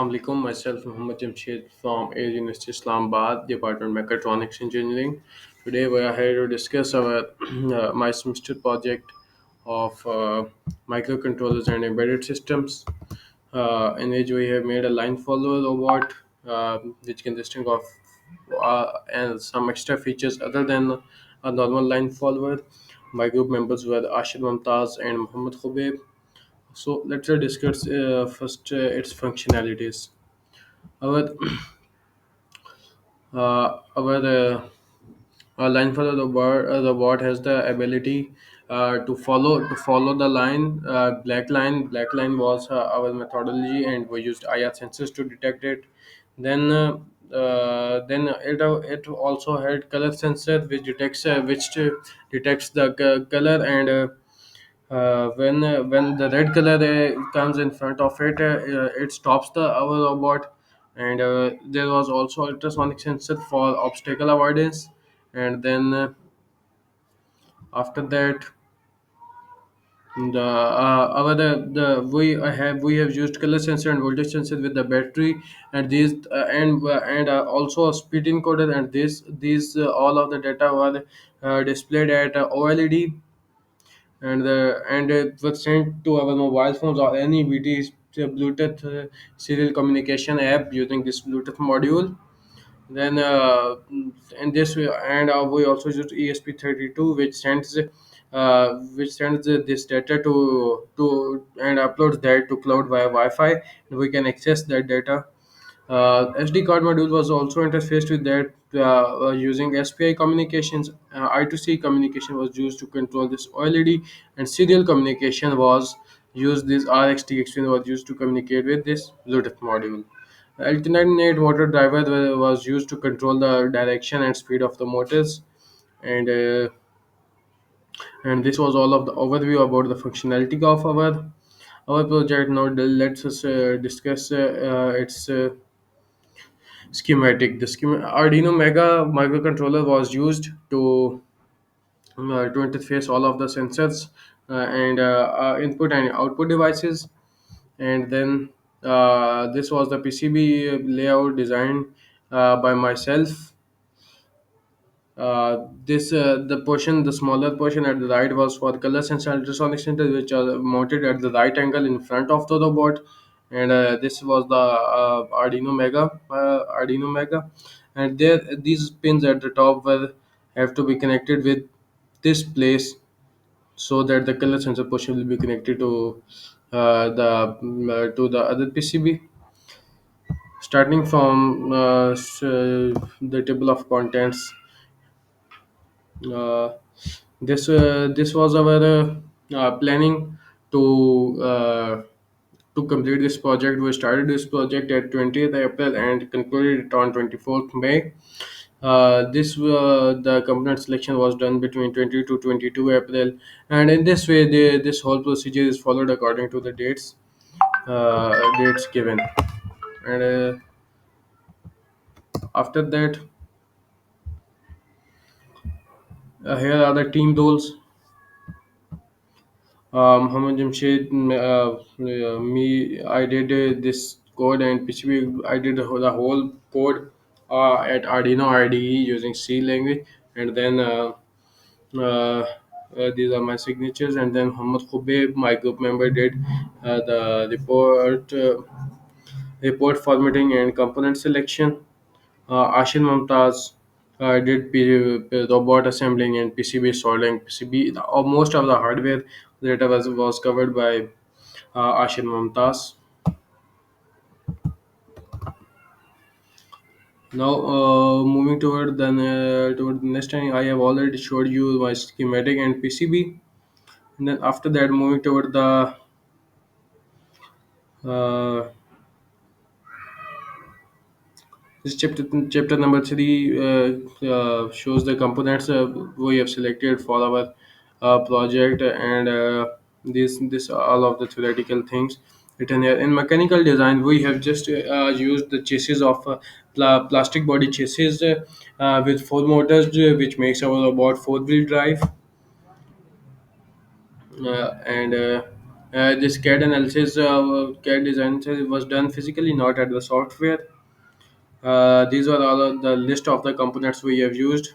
Assalamu alaikum. Myself, Muhammad Jamshed from Air University Islamabad, Department of Mechatronics Engineering. Today, we are here to discuss our my semester project of microcontrollers and embedded systems, in which we have made a line follower robot, which consisting of and some extra features other than a normal line follower. My group members were Ashir Mumtaz and Muhammad Khubaib. So let's discuss first its functionalities. Our line follower robot has the ability to follow the line. Black line was our methodology, and we used IR sensors to detect it. Then also had color sensor which detects the color, and when the red color comes in front of it, it stops the our robot. And there was also ultrasonic sensor for obstacle avoidance. And then after that, the our we have used color sensor and voltage sensor with the battery, and these and also a speed encoder, and these all of the data were displayed at OLED. And it was sent to our mobile phones or any Bluetooth serial communication app using this Bluetooth module. Then and this and we also use ESP32, which sends this data to and uploads that to cloud via Wi-Fi, and we can access that data. SD card module was also interfaced with that using SPI communications. I2C communication was used to control this OLED, and serial communication was used. This RxTX was used to communicate with this Bluetooth module. Alternate motor driver was used to control the direction and speed of the motors. And uh, and this was all of the overview about the functionality of our project. Now let's us discuss its schematic. Arduino Mega microcontroller was used to interface all of the sensors and input and output devices. And then this was the PCB layout designed by myself. The smaller portion at the right was for color sensor ultrasonic sensors, which are mounted at the right angle in front of the robot. And this was the Arduino Mega, and there these pins at the top were have to be connected with this place, so that the color sensor portion will be connected to the other PCB. Starting from the table of contents, uh, this was our planning to uh, to complete this project. We started this project at 20th April and concluded it on 24th May. This The component selection was done between 20 to 22 April, and in this way, this whole procedure is followed according to the dates given. And after that, here are the team goals. Muhammad Jamshed, I did this code, and PCB, I did the whole code at Arduino IDE using C language. And then these are my signatures. And then Muhammad Khubaib, my group member, did the report formatting and component selection. Ashin Mumtaz did robot assembling and PCB soldering. Most of the hardware data was covered by Ashin Mumtaz. Now, moving toward the next time, I have already showed you my schematic and PCB. And then after that, moving toward the uh, this chapter number three shows the components we have selected for our project, and this all of the theoretical things written here. In mechanical design, we have just used the chassis of plastic body chassis with four motors, which makes our robot four-wheel drive. And This CAD analysis, CAD design was done physically, not at the software. These are all of the list of the components we have used.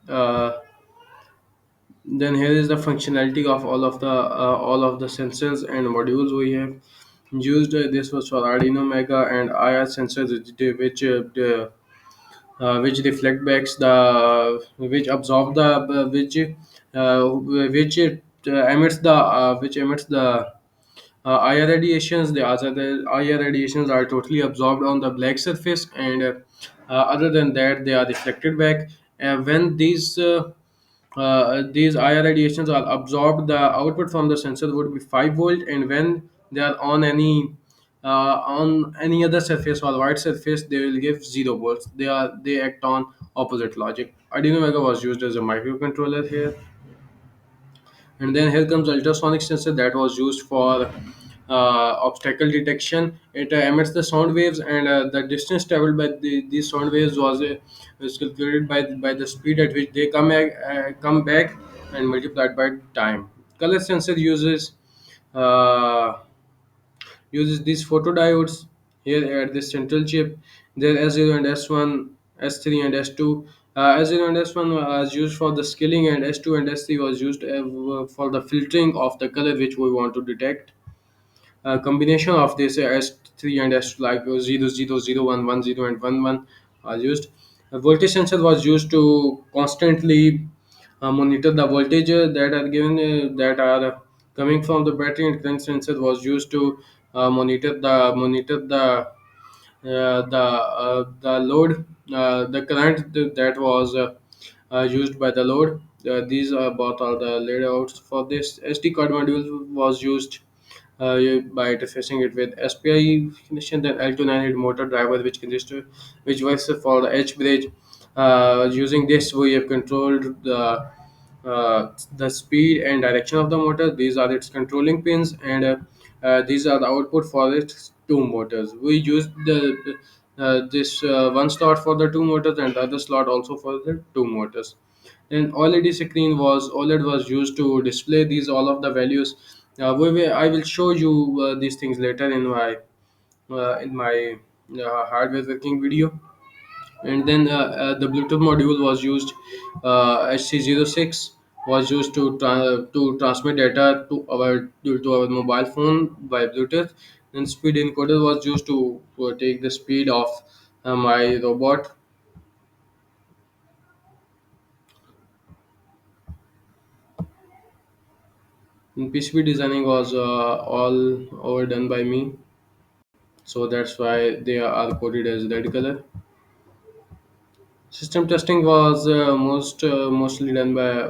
Uh, then here is the functionality of all of the sensors and modules we have used. This was for Arduino Mega and IR sensors, which reflect backs the which absorb the which emits the IR radiations. The IR radiations are totally absorbed on the black surface, and other than that, they are reflected back. When these IR radiations are absorbed, the output from the sensor would be 5 volt, and when they are on any other surface or white surface, they will give 0 volts. They act on opposite logic. Arduino Mega was used as a microcontroller here. And then here comes ultrasonic sensor that was used for obstacle detection. It emits the sound waves, and the distance traveled by these sound waves was calculated by the speed at which they come back and multiplied by time. Color sensor uh, uses these photodiodes here at this central chip. There S0 and S1, S3 and S2. S0 and S1 was used for the scaling, and S2 and S3 was used for the filtering of the color which we want to detect. A combination of this S3 and S2, like 0, 0, 0, 1, 1, 0, and 1, 1 are used. A voltage sensor was used to constantly monitor the voltage that are coming from the battery, and current sensor was used to monitor the load, the current that was used by the load. These are both are the layouts for this. SD card module was used by interfacing it with SPI connection. Then L298 motor driver, which works for the H bridge. Using this, we have controlled the speed and direction of the motor. These are its controlling pins, and these are the output for its two motors. We used the this one slot for the two motors, and the other slot also for the two motors. Then OLED was used to display these all of the values. I will show you these things later in my hardware working video. And then the Bluetooth module was used. HC06 was used to transmit data to our mobile phone by Bluetooth. Then speed encoder was used to take the speed of my robot. And PCB designing was all over done by me, so that's why they are coded as red color. System testing was mostly done by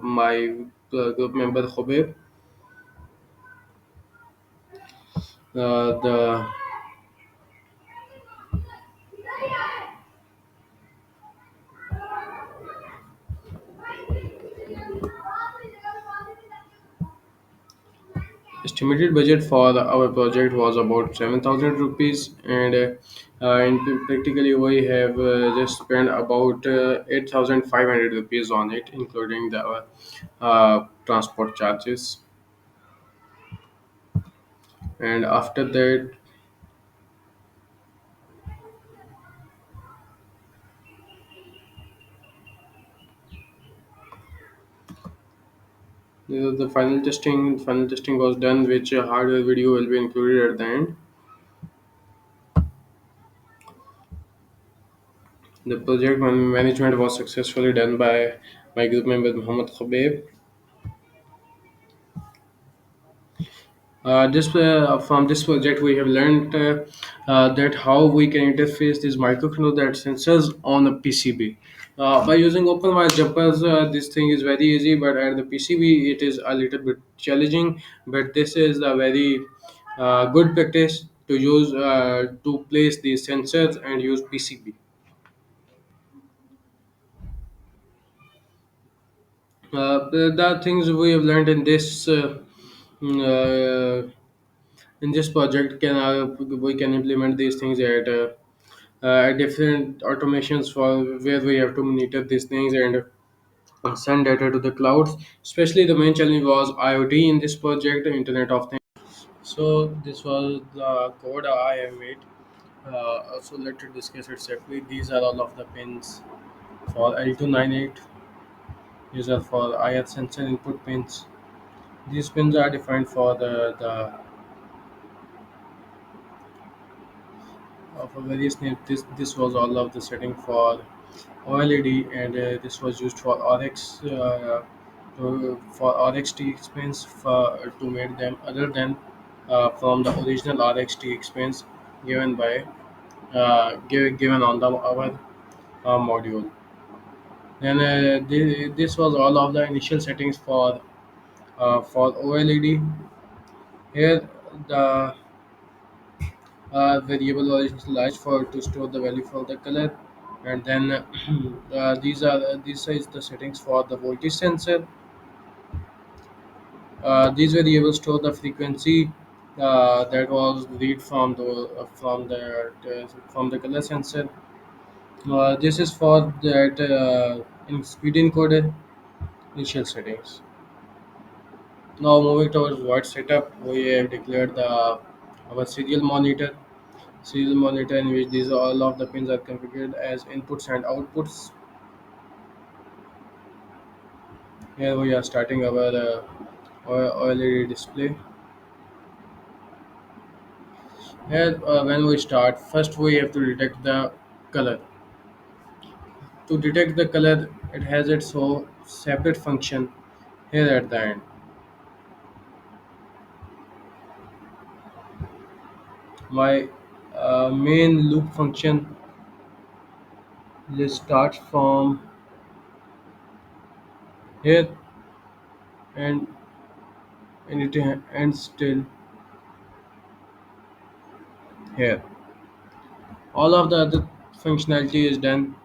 my group member Khobeb. The estimated budget for our project was about 7,000 rupees, and practically we have just spent about 8,500 rupees on it, including the transport charges. And after that, the final testing was done, which hardware video will be included at the end. The project management was successfully done by my group member Muhammad Khabib. From this project, we have learned that how we can interface these microcontroller that sensors on a PCB. By using open wire jumpers, this thing is very easy, but at the PCB, it is a little bit challenging. But this is a very good practice to use to place these sensors and use PCB. The things we have learned mm, uh, in this project can we can implement these things at different automations for where we have to monitor these things, and send data to the clouds. Especially the main challenge was IoT in this project, Internet of Things. So this was the code I have made. So let's discuss it separately. These are all of the pins for L298. These are for IR sensor input pins. These pins are defined for the for various names. This was all of the setting for OLED, and this was used for RX for RXT expense to make them other than from the original RXT expense given by given on the our module. Then this was all of the initial settings for OLED. Here the variable was initialized for to store the value for the color, and then these is the settings for the voltage sensor. These variables store the frequency that was read from the color sensor. This is for that in speed encoder initial settings. Now moving towards what setup, we have declared the our serial monitor in which these all of the pins are configured as inputs and outputs. Here we are starting our OLED display. Here when we start, first we have to detect the color. To detect the color, it has its own separate function here at the end. My main loop function will start from here and it ends till here. All of the other functionality is done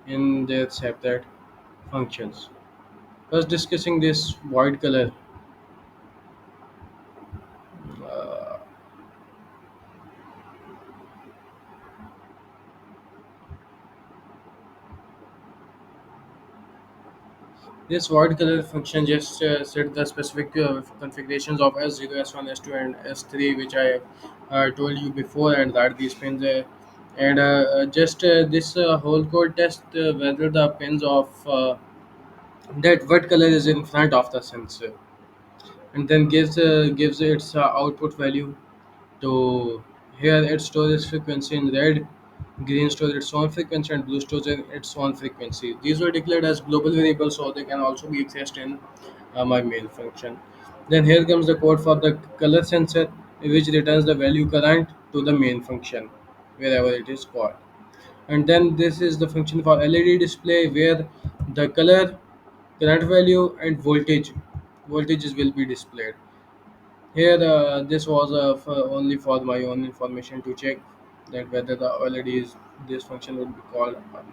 in their separate functions. First discussing this white color. Uh, this white color function just set the specific configurations of S0, S1, S2, and S3, which I have told you before, and that these pins. And just this whole code test whether the pins of that what color is in front of the sensor, and then gives its output value to here. It stores its frequency in red, green stores its own frequency, and blue stores its own frequency. These were declared as global variables, so they can also be accessed in my main function. Then here comes the code for the color sensor, which returns the value current to the main function wherever it is called. And then this is the function for LED display, where the color, current value, and voltages will be displayed. Here, this was only for my own information to check that whether the OLED is this function would be called or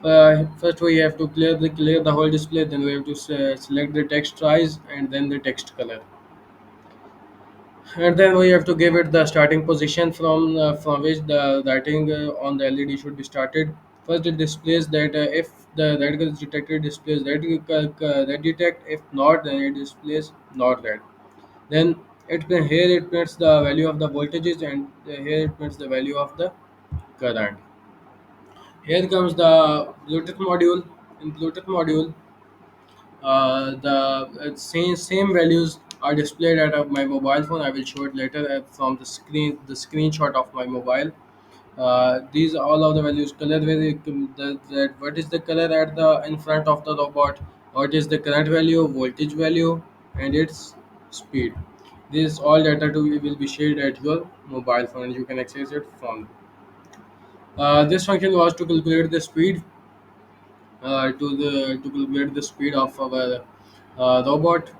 not. First, we have to clear the whole display. Then we have to select the text size and then the text color, and then we have to give it the starting position from which the writing on the LED should be started. First, it displays that if the red color is detected, it displays red detect. If not, then it displays not red. Then here it prints the value of the voltages, and here it prints the value of the current. Here comes the Bluetooth module. In Bluetooth module, the same values are displayed at my mobile phone. I will show it later from the screenshot of my mobile. These are all of the values. Color what is the color at the in front of the robot, what is the current value, voltage value, and its speed. This all data will be shared at your mobile phone, and you can access it from. This function was to calculate the speed to calculate the speed of our robot.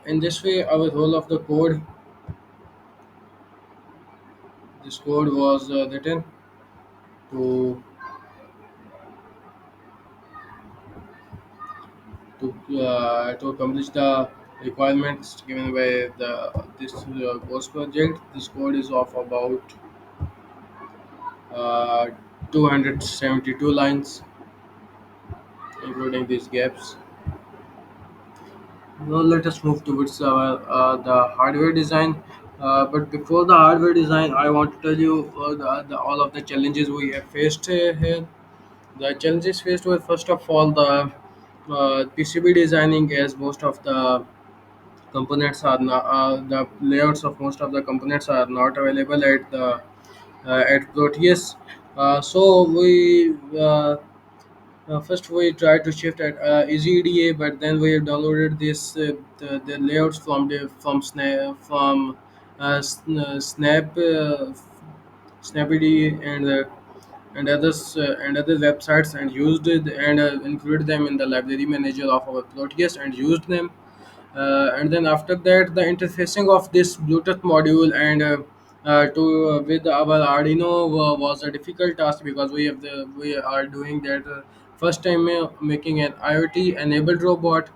In this way, our whole of the code, this code was written to to accomplish the requirements given by the this course project. This code is of about uh, 272 lines. including these gaps. Now let us move towards the hardware design. But before the hardware design, I want to tell you all of the challenges we have faced here. The challenges faced were first of all the PCB designing, as most of the components are not, the layouts of most of the components are not available at Proteus. So first we tried to shift at easy EDA, but then we downloaded the layouts from Snapd and other websites, and used it and included them in the library manager of our Proteus and used them. And then after that, the interfacing of this Bluetooth module and to with our Arduino was a difficult task, because we are doing that first time making an IoT enabled robot.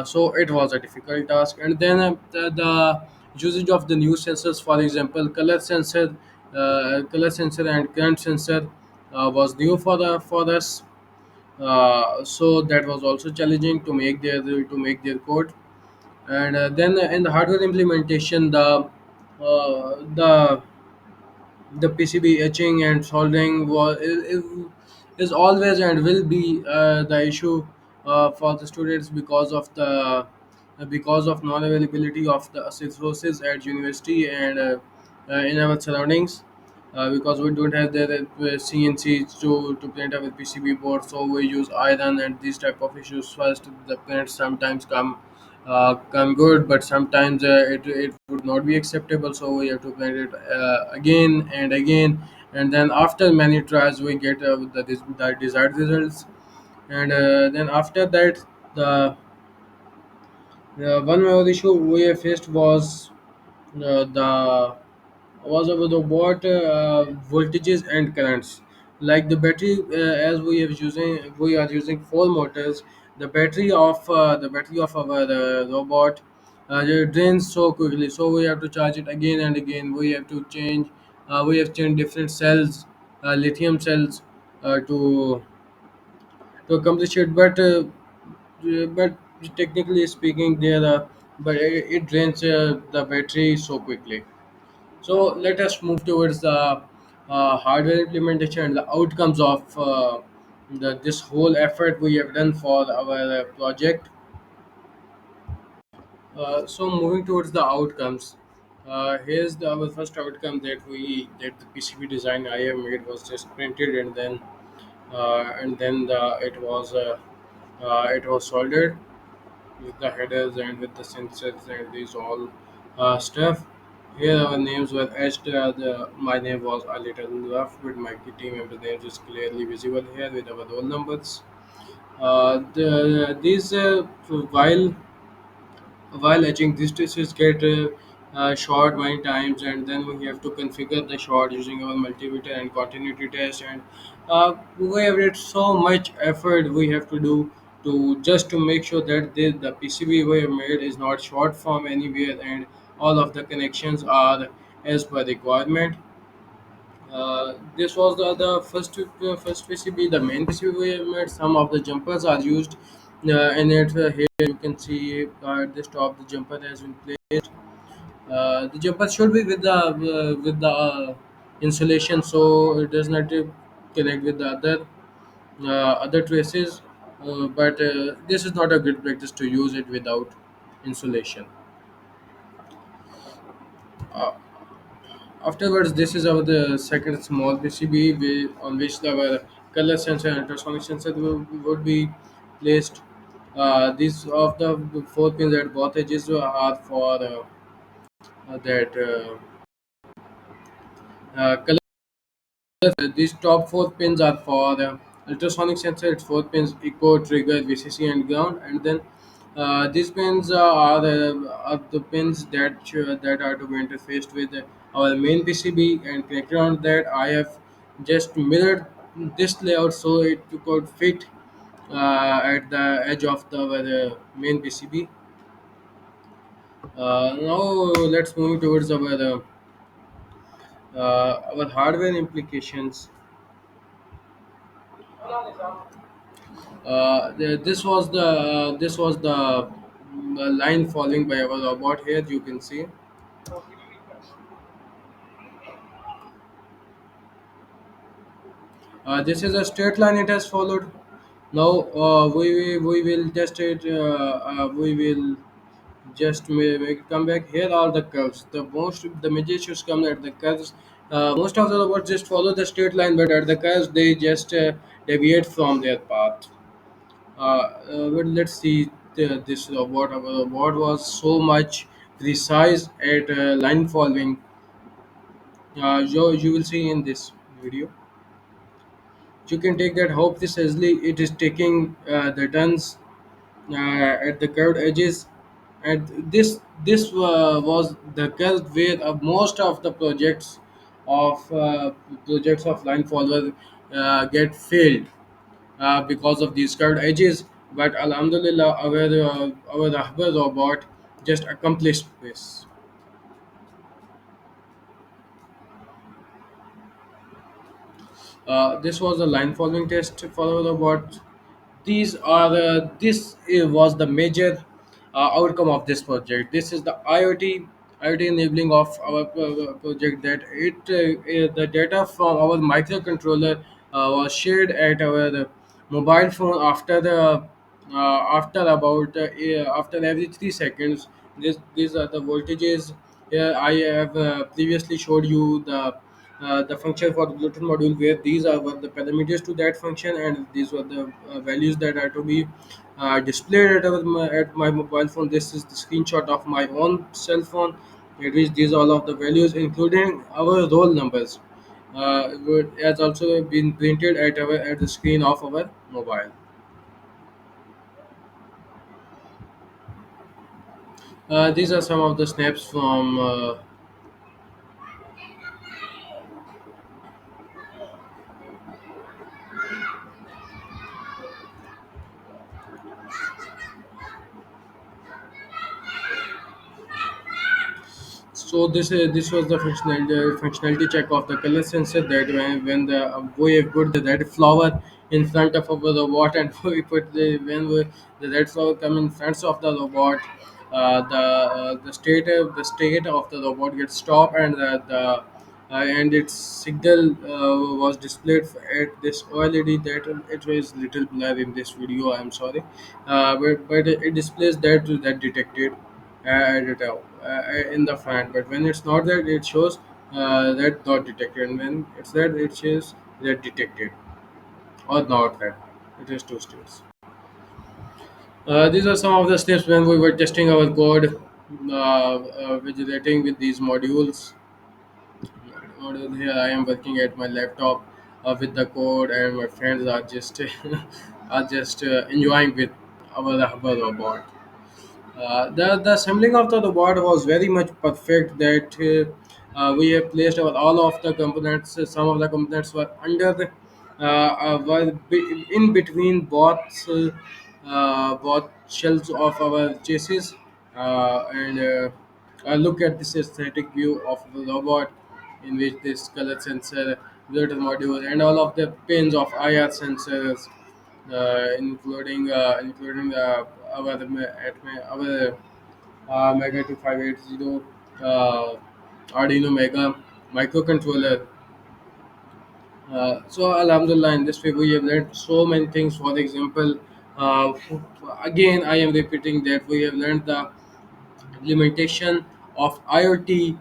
So it was a difficult task. And then the usage of the new sensors, for example color sensor and current sensor, was new for us. So that was also challenging to make their code. And then in the hardware implementation, the PCB etching and soldering is always and will be the issue for the students, because of non-availability of the resources at university and in our surroundings, because we don't have the CNC to print our PCB board, so we use iron and these type of issues. First, the prints sometimes come good, but sometimes it would not be acceptable, so we have to print it again and again. And then after many tries, we get the desired results. And then after that, the one more issue we have faced the was about the what voltages and currents. Like the battery, as we are using four motors. The battery of our robot it drains so quickly, so we have to charge it again and again. We have changed different cells, lithium cells, to accomplish it. But technically speaking, it drains the battery so quickly. So let us move towards the hardware implementation and the outcomes of this whole effort we have done for our project. So moving towards the outcomes, our first outcome, that the PCB design I have made was just printed, and then it was soldered with the headers and with the sensors and these all stuff. Here our names were etched. My name was a little rough, with my team member names is clearly visible here with our roll numbers. These while etching, these traces get short many times, and then we have to configure the short using our multimeter and continuity test. And we have did so much effort we have to do to make sure that the PCB we have made is not short from anywhere, and all of the connections are as per requirement. This was the first PCB, the main PCB we have made. Some of the jumpers are used in it. Here you can see at this top the jumper has been placed. The jumper should be with the insulation, so it does not connect with the other traces. But this is not a good practice to use it without insulation. Uh, Afterwards, this is our the second small PCB on which our color sensor and ultrasonic sensor would be placed. These of the four pins at both edges are for that color. These top four pins are for the ultrasonic sensor. It's four pins: echo, trigger, VCC, and ground. And then these pins are the pins that are to be interfaced with our main PCB. And connected on that, I have just mirrored this layout so it could fit at the edge of the main PCB. Now let's move towards our hardware implications. This was the line following by our robot. Here you can see. This is a straight line it has followed. Now we will test it. We will just make it come back. Here are the curves. The major issues come at the curves. Most of the robots just follow the straight line, but at the curves they just deviate from their path. But let's see this robot. Our robot was so much precise at line following. You will see in this video. You can take that how precisely it is taking the turns at the curved edges, and this was the curve where most of the projects of line follower get failed because of these curved edges. But Alhamdulillah, our Rahbar robot just accomplished this. This was a line following test for our robot. This was the major outcome of this project. This is the IoT enabling of our project, that the data from our microcontroller was shared at our mobile phone after about after every 3 seconds. These are the voltages. Here I have previously showed you the function for the Bluetooth module, where these are were the parameters to that function, and these were the values that are to be displayed at my mobile phone. This is the screenshot of my own cell phone, at which these all of the values, including our roll numbers, has also been printed at the screen of our mobile. These are some of the snaps from. This was the functionality check of the color sensor, that when we have put the red flower in front of our robot, and we put the red flower come in front of the robot, the state of the robot gets stopped, and and its signal was displayed at this OLED. That it was little blur in this video. I'm sorry, but it displays that detected in the front. But when it's not that, it shows that not detected, and when it's that, it shows that detected or not that. It has two states. These are some of the steps when we were testing our code, visualizing with these modules. Here I am working at my laptop with the code, and my friends are just are just enjoying with our Rahbar robot. The assembling of the robot was very much perfect. That we have placed all of the components. Some of the components were under the in between both shells of our chassis, and look at this aesthetic view of the robot, in which this color sensor, Bluetooth module, and all of the pins of IR sensors, including our Mega 2580 Arduino Mega microcontroller. So Alhamdulillah, in this way we have learned so many things. For example, uh, again I am repeating that we have learned the implementation of IoT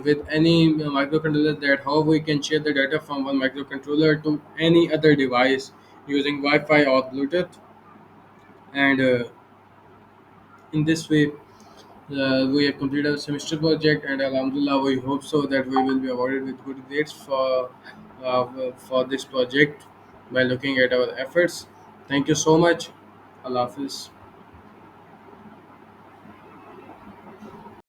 with any microcontroller, that how we can share the data from one microcontroller to any other device using Wi-Fi or Bluetooth, and in this way we have completed our semester project, and Alhamdulillah, we hope so that we will be awarded with good grades for this project by looking at our efforts. Thank you so much. Allah Hafiz.